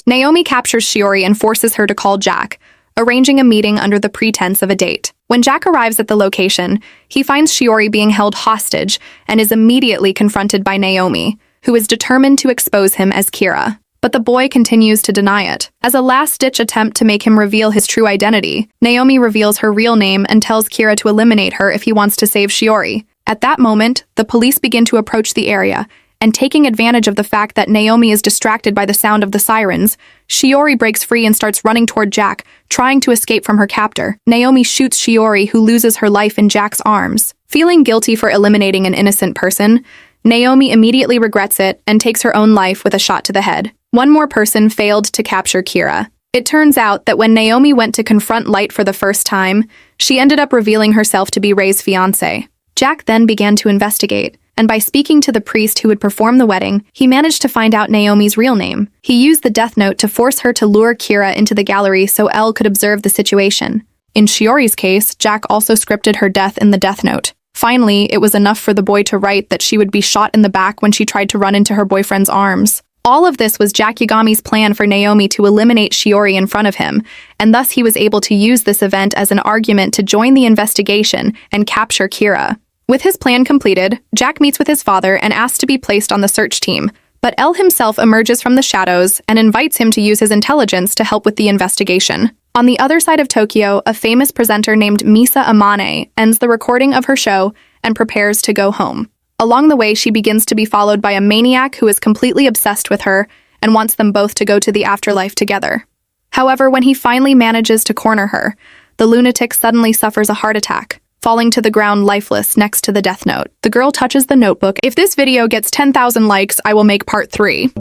Naomi captures Shiori and forces her to call Jack, arranging a meeting under the pretense of a date. When Jack arrives at the location, he finds Shiori being held hostage and is immediately confronted by Naomi, who is determined to expose him as Kira. But the boy continues to deny it. As a last-ditch attempt to make him reveal his true identity, Naomi reveals her real name and tells Kira to eliminate her if he wants to save Shiori. At that moment, the police begin to approach the area, and taking advantage of the fact that Naomi is distracted by the sound of the sirens, Shiori breaks free and starts running toward Jack, trying to escape from her captor. Naomi shoots Shiori, who loses her life in Jack's arms. Feeling guilty for eliminating an innocent person, Naomi immediately regrets it and takes her own life with a shot to the head. One more person failed to capture Kira. It turns out that when Naomi went to confront Light for the first time, she ended up revealing herself to be Rei's fiancé. Jack then began to investigate, and by speaking to the priest who would perform the wedding, he managed to find out Naomi's real name. He used the Death Note to force her to lure Kira into the gallery so Elle could observe the situation. In Shiori's case, Jack also scripted her death in the Death Note. Finally, it was enough for the boy to write that she would be shot in the back when she tried to run into her boyfriend's arms. All of this was Jack Yagami's plan for Naomi to eliminate Shiori in front of him, and thus he was able to use this event as an argument to join the investigation and capture Kira. With his plan completed, Jack meets with his father and asks to be placed on the search team, but Elle himself emerges from the shadows and invites him to use his intelligence to help with the investigation. On the other side of Tokyo, a famous presenter named Misa Amane ends the recording of her show and prepares to go home. Along the way, she begins to be followed by a maniac who is completely obsessed with her and wants them both to go to the afterlife together. However, when he finally manages to corner her, the lunatic suddenly suffers a heart attack, falling to the ground lifeless next to the Death Note. The girl touches the notebook. If this video gets 10,000 likes, I will make part 3.